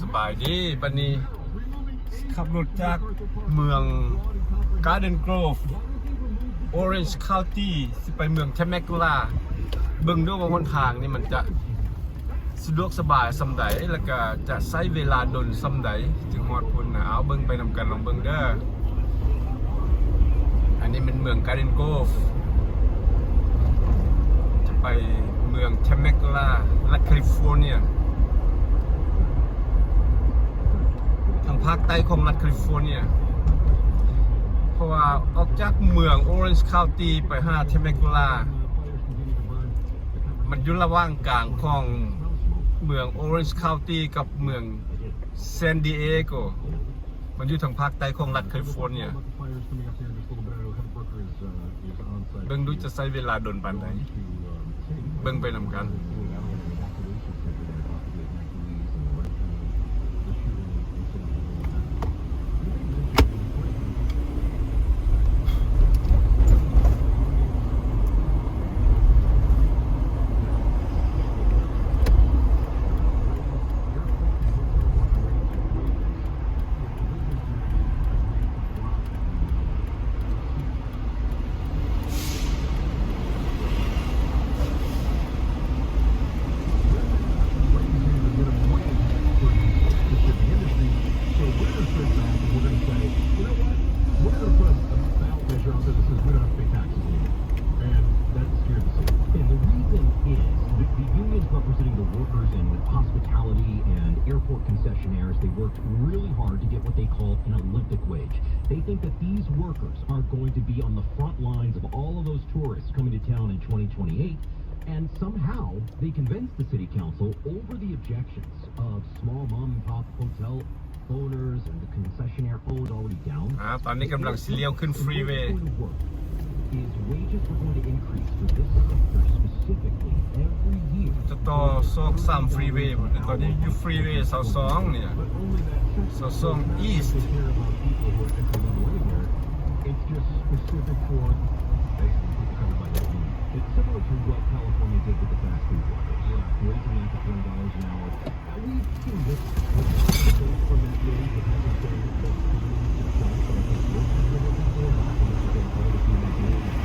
สบายดีบัดนี้ขับรถจากเมือง Garden Grove Orange County สิไปเมือง Temecula เบิ่งดูว่าหนทางนี่มันจะสะดวกสบายส่ำใดแล้วก็จะใช้เวลาดนส่ำใดจึงฮอดพุ่นนะเอาเบิ่งไปนำกันลองเบิ่งเด้ออันนี้เป็นเมือง Garden Grove จะไปเมือง Temecula รัฐแคลิฟอร์เนียทางภาคใต้ของรัฐแคลิฟอร์เนียเพราะว่าออกจากเมือง Orange County ไปหา Temecula มันอยู่ระหว่างกลางของเมือง Orange County กับเมือง San Diego มันอยู่ทางภาคใต้ของรัฐแคลิฟอร์เนียเบิ่งดูจะใช้เวลาดนปานใดเบิ่งไปนำกันconcessionaires, they worked really hard to get what they call an Olympic wage. They think that these workers are going to be on the front lines of all of those tourists coming to town in 2028, and somehow they convinced the city council over the objections of small mom and pop hotel owners and the concessionaire owned already down. ตอนนี้กำลังสิเลี้ยวขึ้นฟรีเวย์ Is wages are going to increase for this sector specifically every year. จะต่อซอก3ฟรีเวย์ตอนนี้อยู่ฟรีเวย์22เนี่ย22 East It's just specific for basically covered by that union. It's similar to what California did with the fast food workers, raising that to $20 an hour. We've seen this from that wage that hasn't been itself, but I think most people are not going to be all the human beings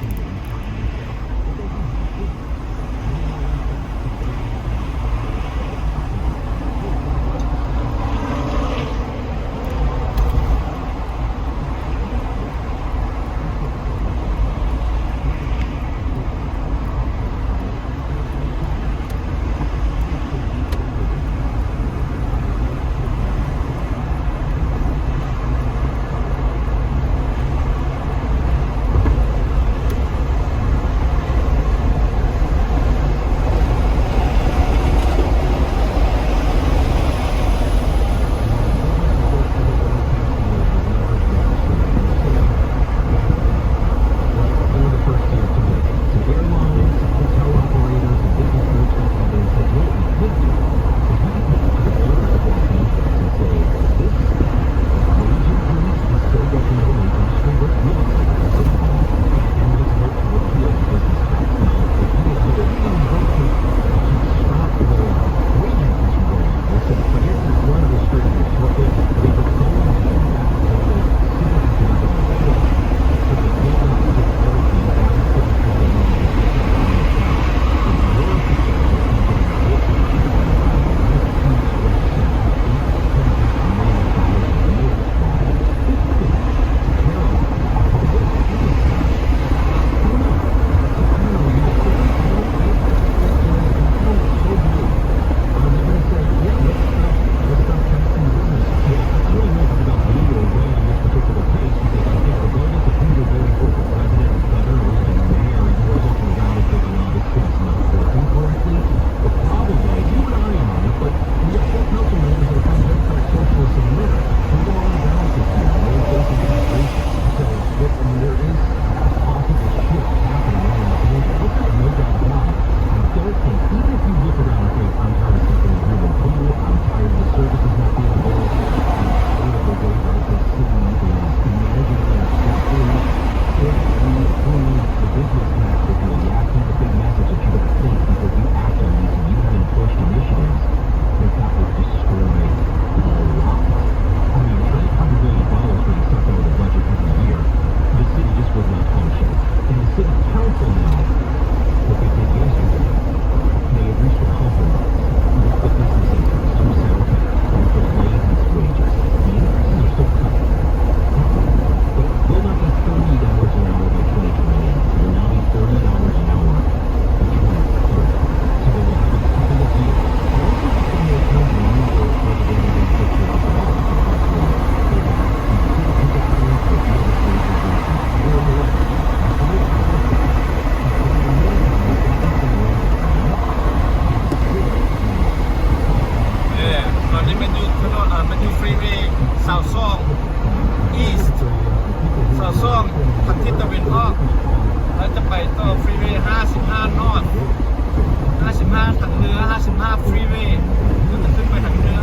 อยู่ถนนมันอยู่ฟรีเวย์สาวซ่องอีสต์สาวซ่องทางทิศตะวันออกแล้วจะไปต่อฟรีเวย์55นอร์ท55ทางเหนือ55ฟรีเวย์ก็จะขึ้นไปทางเหนือ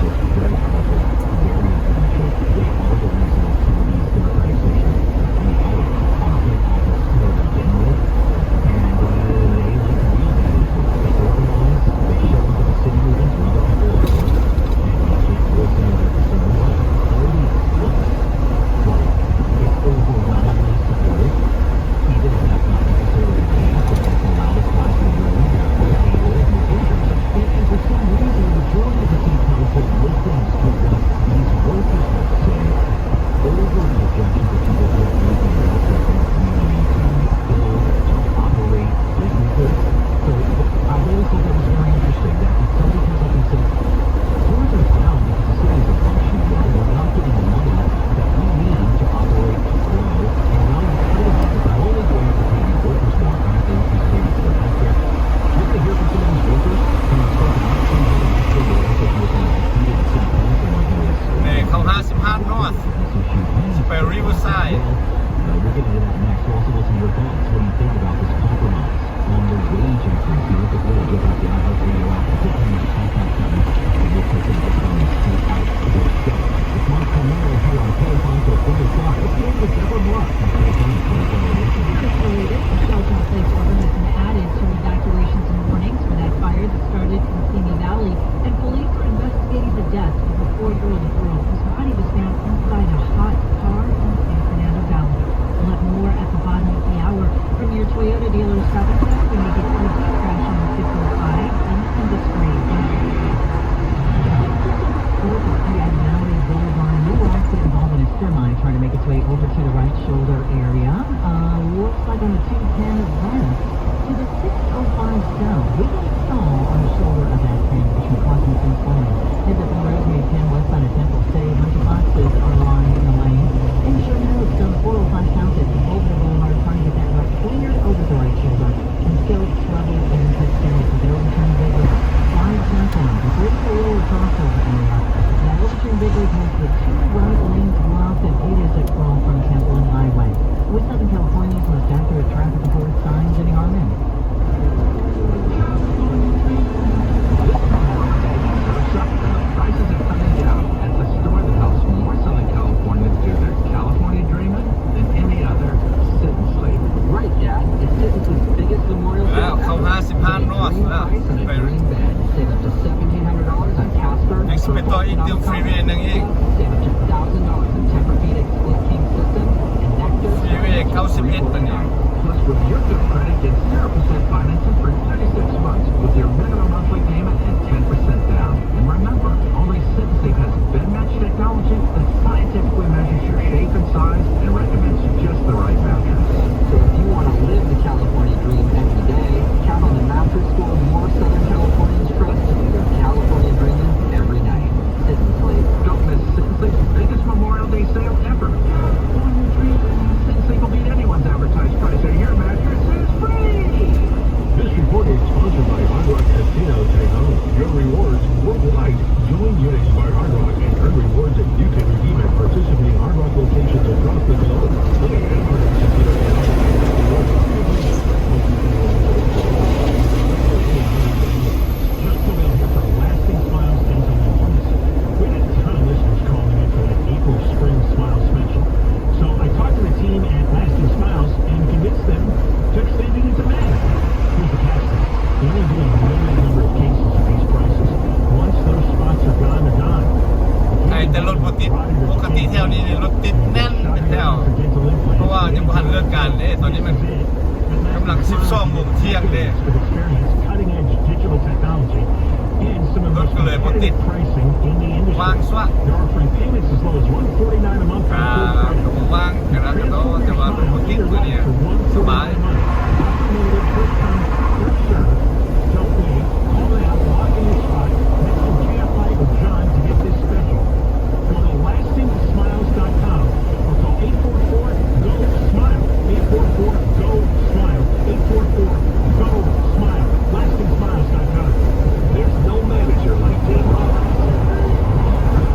There's no manager like Dave Roberts.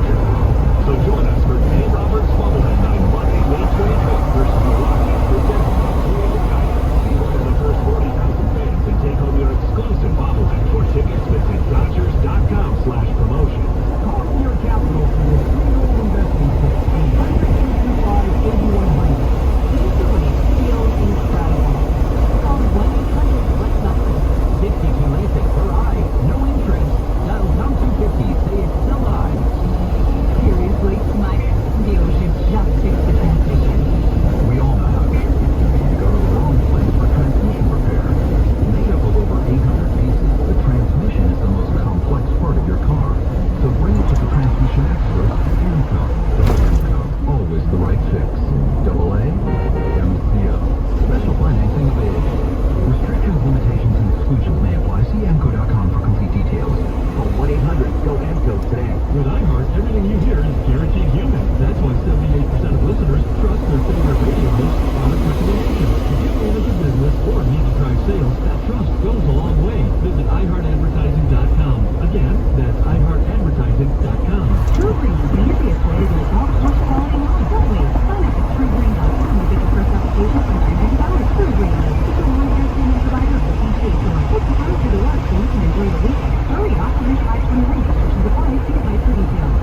everything you hear is guaranteed human. That's why 78% of listeners trust their favorite radio host on its recommendations. If you manage a business or need to drive sales, that trust goes a long way. Visit iHeartAdvertising.com. Again, that's iHeartAdvertising.com. TruGreen, the easiest way to get all source quality lawn. Don't wait. Sign up at TruGreen.com to get your first application for $99. TruGreen is the lawn care cleaning provider of the PGA Tour. It's time to do work so you can enjoy the weekend. Hurry up, finish 521. Restrictions apply. See site for details.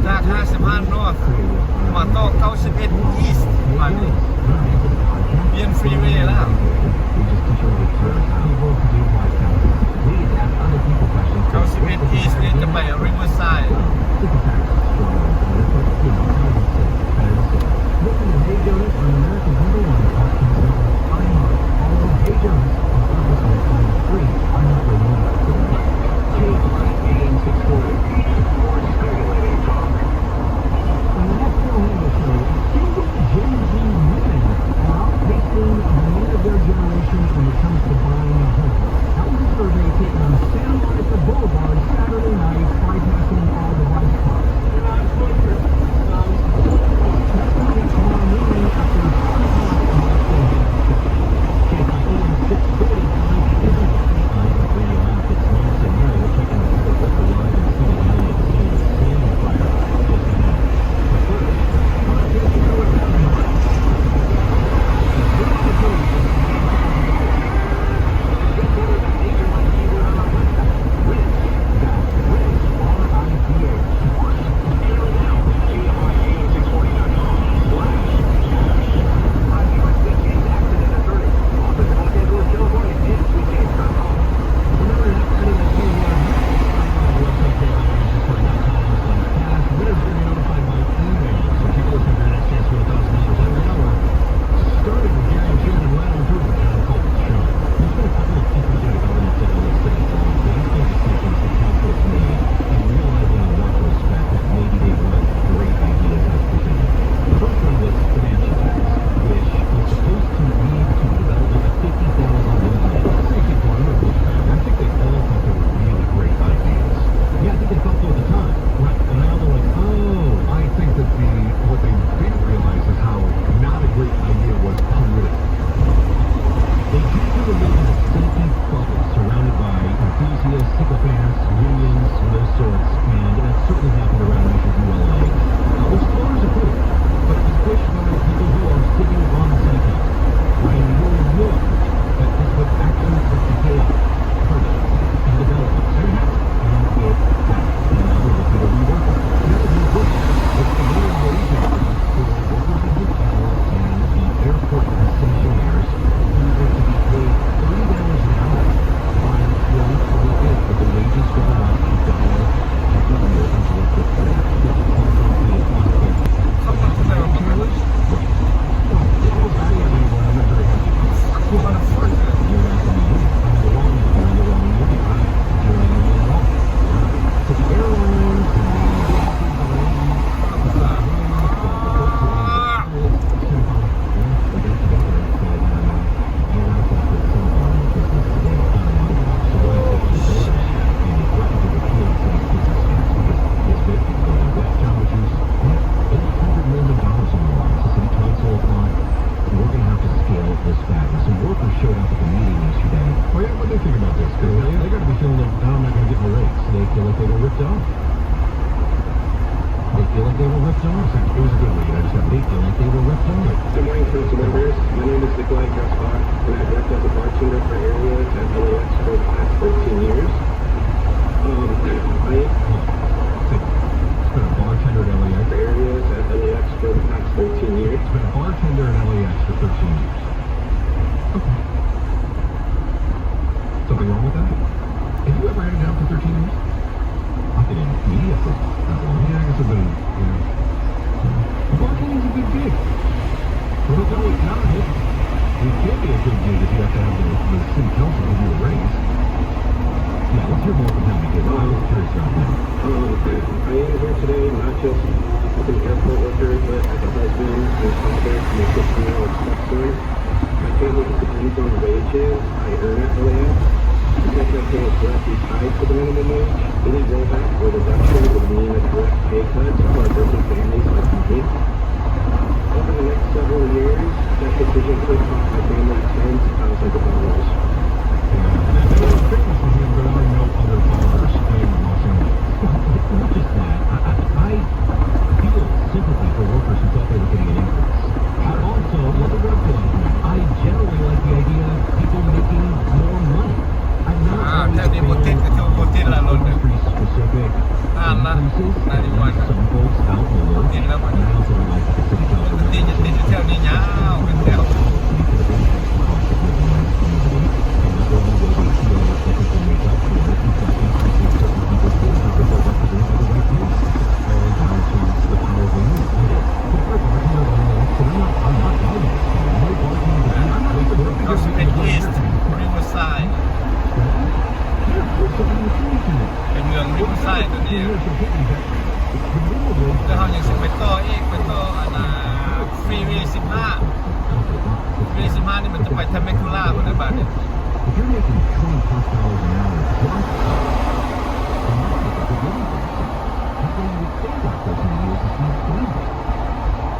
จาก55 North มาต่อ91 East มานี่เปลี่ยนฟรีเวย์แล้ว 91 East นี่จะไป Riverside FFA is directly tied to the minimum wage. Any rollback or reduction would mean a direct pay cut to hardworking families like me. Over the next several years, that decision could cost my family tens of thousands of dollars. There are no other bars in Los Angeles. It's not just that. I feel sympathy for workers who thought they were getting an increase. I also, like a drug dealer, I generally like the idea of people making more money. I'm not always Jadi butik itu butik lah lo. industry specific increases that make some folks out in the lurch. Butik lah And I also don't like that the city council Butik je tel ni nyau betul. Prospect East Riverside เป็นเมือง Riverside ตัวนี้แล้วเขายังสิไปต่ออีกไปต่อฟรีวี15นี่มันจะไปทำแมคคูล่าบนนั้นบ้านเนี่ย If you're making $20+ an hour plus, how can you extend that person to use this next week?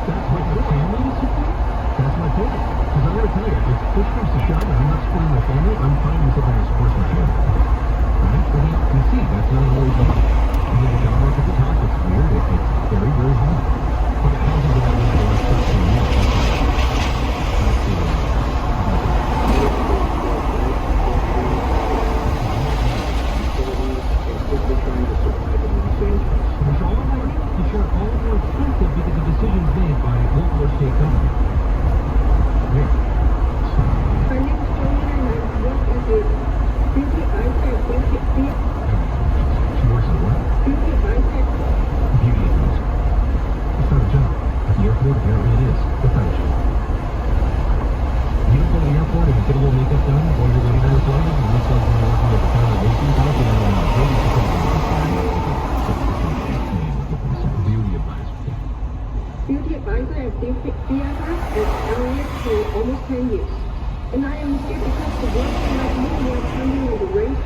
That's what your family is support? That's my point. Because I'm going to tell you, if push comes to shove and I'm not supporting my family, I'm fine with something that supports my family. Right? But you can see, that's not always the case. You know, the job market at the top, it's weird, it's very, very hard. But it hasn't been able to last 13 years. Trying to survive in Los Angeles. Which all of our which are all more expensive because of decisions made by local or state government. Yeah. My name is Joanna and I work as a beauty advisor at She works at what? beauty advisor. Beauty advisor. It's not a job. At the airport, apparently it is. What kind of job? You don't go to the airport and get a little makeup done while you're waiting on the flight and looks like you're working at the town of Macy's. I don't think anyone knows. Maybe it's because beauty advisor. Beauty advisor at theater at LAX for almost 10 years. And I am here because the work like me were attending the race.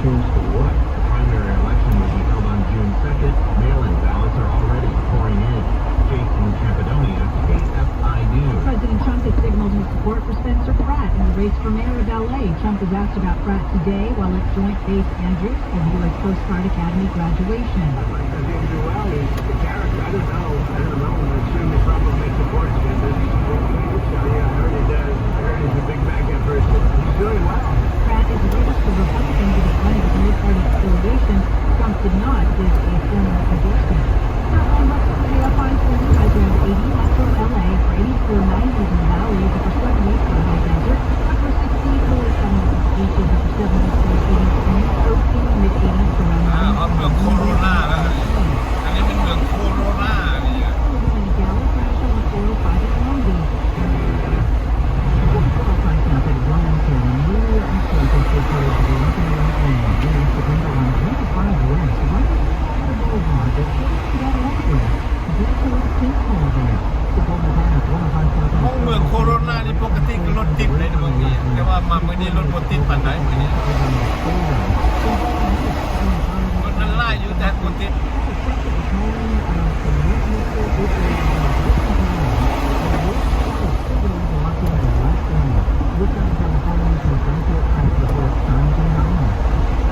Change to what? The primary election will be held on June 2nd. Mail-in ballots are already pouring in. Jason Campidonia, KFI News. President Trump has signaled his support for Spencer Pratt in the race for mayor of LA. Trump was asked about Pratt today while at Joint Base Andrews for the U.S. Coast Guard Academy graduation. I didn't do well. The character, I don't know. I'm assuming Trump will make support against this. Yeah, I heard he does. I heard he's a big MAGA person. He's doing well. Pratt is a registered Republican to the front of the New Party affiliation. Trump did not give a formal endorsement. I'm KFI News. I drove 80 Metro LA for 84 90s in the Valley, for 70 for High Desert, for 60 for some beaches, for 70 for 80 and mid-80s for around เอาเมืองโคโรนาแล้วอันนี้เป็นเมืองโคโรนานี่ Dallas National 405 at Long Beach. 405 South at Wilmington, New York State is located to the Lincoln Road Lane. You know, the window on 25 West. Why is the boulevard that goes to that area? There's a little pinhole there. The boulevard at 405 South. ห้องเมืองโคโรนานี่ปกติก็รถติดเลยในเมืองนี้แต่ว่ามาเมื่อนี้รถบ่ติดปานใดเมื่อนี้รถนั้นไล่อยู่แต่บ่ติด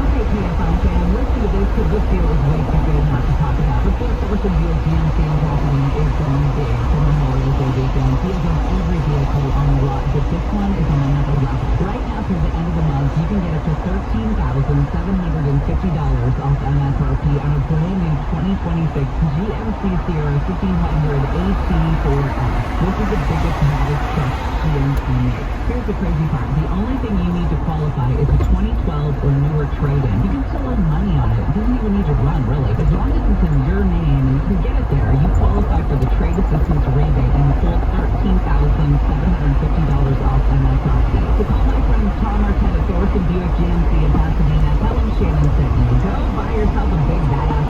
Okay, KFI fam, let's do this because this deal is way too good not to talk about. But first, over some deals GMC is offering is going big for Memorial Day weekend. Deals on every vehicle on the lot, but this one is on another level. Right now, through the end of the month, you can get up to $13,750 off MSRP on a brand new 2026 GMC Sierra 1500 AC4X. This is the biggest, baddest truck GMC makes. Here's the crazy part. The only thing you need to qualify is a 2012 or newer trade-in. You can still earn money on it. It doesn't even need to run, really. As long as it's in your name and you can get it there, you qualify for the trade assistance rebate and full $13,750 off MSRP. So call my friend Tom Marquette at Thorson Buick GMC in Pasadena. Tell him Shannon sent you. Go buy yourself a big badass.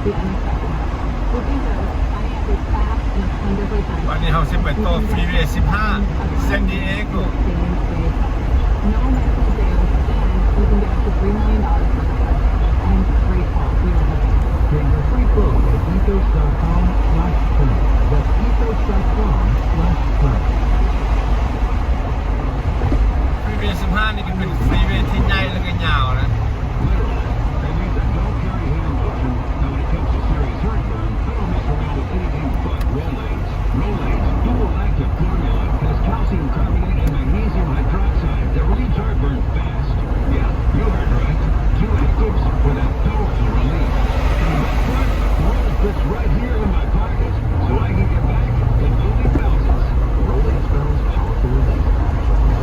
The unexpected. We'll do those. Finance is fast and 100%. วันนี้เราสิไปต่อฟรีเวย์15 San Diego No medical sales and can get up to $3 million for the project. And great call, we will help. Get your free quote at ethos.com/plan. That's ethos.com/plan. ฟรีเวย์15นี่ก็เป็นฟรีเวย์ที่ใหญ่แล้วก็ยาวนะ That means that don't carry hand motion. Now when it comes to serious heartburn, I don't mess around with anything but Rolaids. Rolaids dual active formula has calcium carbonate and magnesium hydroxide that relieves heartburn fast. Yeah, you heard right. Two actives for that powerful relief. And the best part, Rolaids fits right here in my pocket, so I can get back in only thousands. Rolaids spells powerful relief.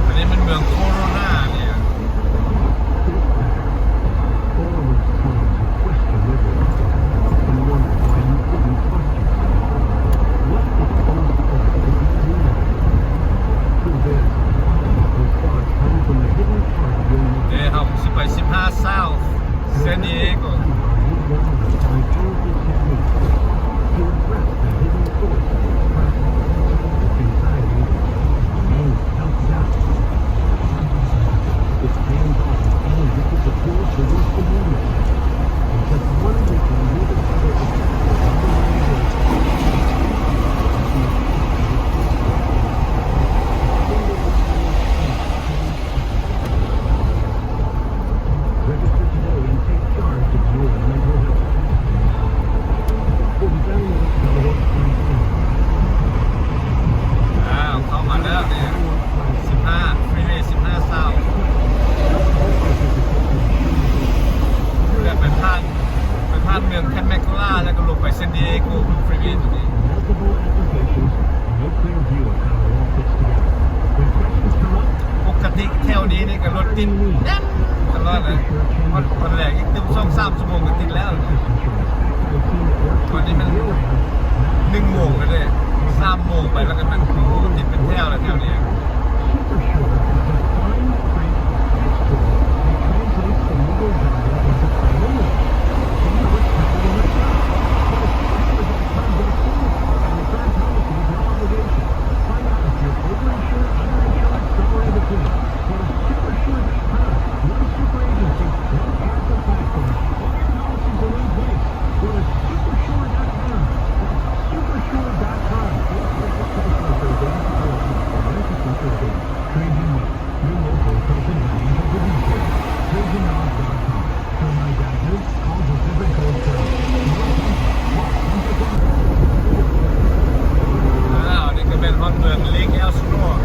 อันนี้เป็นเมืองโคโรนาเนี่ย Always trying to question everything and wonder why you didn't trust yourself. What if those thoughts could be true? Truth is, those thoughts come from a hidden part of your เดี๋ยวเราสิไป15เศร้าเซนดิเอโก by powerful techniques to address the hidden source of stress, anxiety, and self-doubt. It's hands-on, and this is the tool for your community. And just one week when you discover Register today and take charge of your mental health. For the download, download, อ้าวเข้ามาแล้วเนี่ย15ฟรีเวย์15เศร้าแบบไปผ่านเมืองแคมแมกล่าแล้วก็ลงไปเซนดิเอโกฟรีเวย์ตรงนี้ multiple applications, no clear view of how it all fits together. When questions come up, ปกติแถวนี้นี่ก็รถติดแน่นตลอดเลยวันแรกอีกตึ้ง2-3 ชั่วโมงก็ติดแล้ว Business Insurance, the team that works What do you mean? with you, 1 โมงก็ได้3 โมงไปแล้วก็มันโอ้ติดเป็นแถวแล้วแถวนี้ Super Sure is a fine print text tool that translates the legal jargon into plain English. So you know it's covered in the shop. Go to supersure.com/tool and return policy is your obligation. Find out if you're overinsured, underinsured, somewhere in between. Go to supersure.com. One super agency, one powerful platform. All your policies are in place. Go to supersure.com. That's supersure.com. Trade in well. Your local Hilton Value of the details. TradeInNow.com. For my guidance, call the different code for อ้าวนี่ก็เป็นฮอตเมืองเลกแอลสโนว์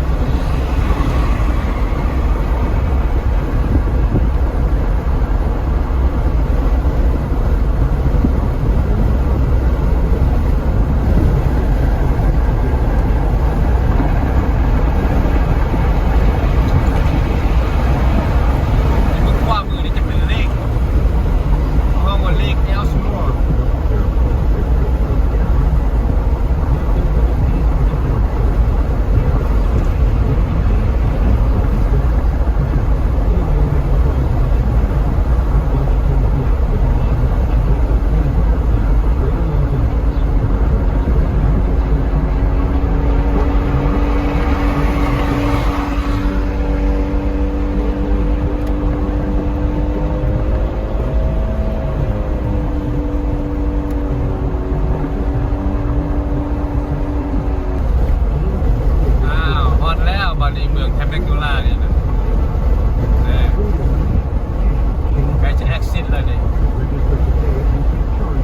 ที่มึงกว้างมือนี่จะเป็นเลกห้องว่าเลกแอลสโนว์ อ้าวฮอตแล้วบาลีเมืองแคมเปกูล่านี่นะนี่ใกล้จะ exit แล้วนี่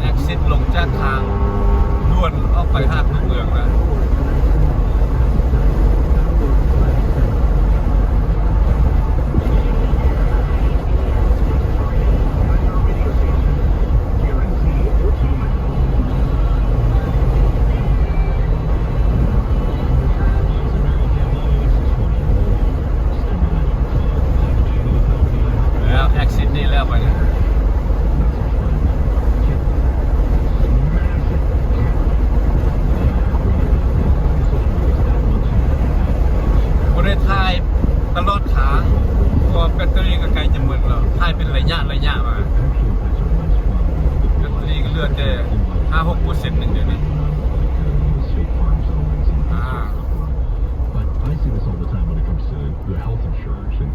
exit ลงจากทางด่วนออกไปทางตัวเมืองแล้ว แล้ว exit นี่แล้วไปเนี่ย บริถ่ายตลอดทางเพราะว่าแบตเตอรี่ก็ใกล้จะหมดแล้วถ่ายเป็นระยะมาแบตเตอรี่ก็เหลือแต่ 5-6% หนึ่งเดี๋ยวนี้ But I see this all the time when it comes to the health insurance, and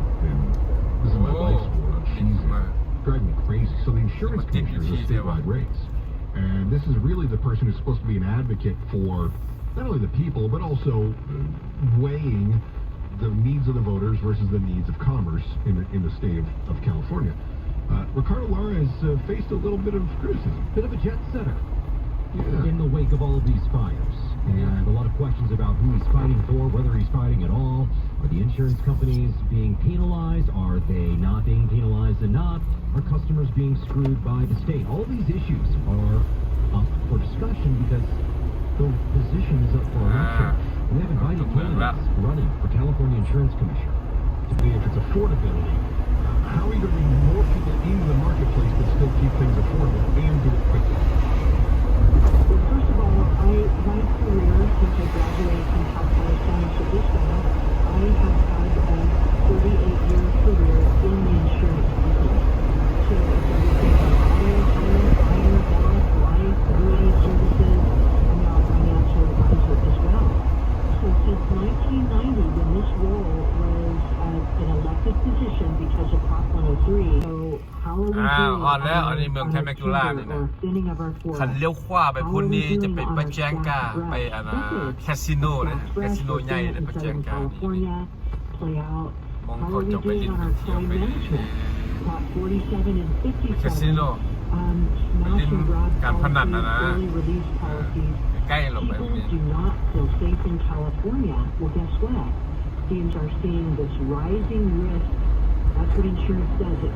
this is my Oh. wife's world. มา driving me crazy. So the insurance What did you commissioners are see there, statewide what? rates. And this is really the person who's supposed to be an advocate for not only the people, but also weighing the needs of the voters versus the needs of commerce in the state of California. Ricardo Lara has faced a little bit of criticism. Bit of a jet setter Yeah. in the wake of all of these fires. And a lot of questions about who he's fighting for, whether he's fighting at all. Are the insurance companies being penalized? Are they not being penalized enough? Are customers being screwed by the state? All of these issues are up for discussion because the position is up for election. We have invited candidates running for California Insurance Commissioner. If it's affordability, how are you going to bring more people into the marketplace but still keep things affordable and do it quickly? Well, first of all, my career, since I graduated from Cal Poly Science at this time, I have had a 38-year career in the insurance business. So it's everything from auto, home, fire, health, life, annuity services. I'm now a financial advisor as well. So since 1990, when this role was an elected position because of Prop 103, so how are we doing อ่อนแล้วอันนี้ on เมือง our แคมเมกูล่า timber นี่นะ or thinning of our คัน forest? เลี้ยวขวาไปพุ่นนี้จะไปปะแจงกาไปแคสิโนนะแคสิโนใหญ่เลยปะแจงกา California play out. Mong How ko are we jog doing din on our siya time pa rin. management? Prop 47 and 57. Casino. Smash and grab การพนันนะนะ policies, early release policies. ใกล้หลบไปตรง People นี้ do not feel safe in California. Well, guess what? Teams are seeing this rising risk. That's what insurance does. It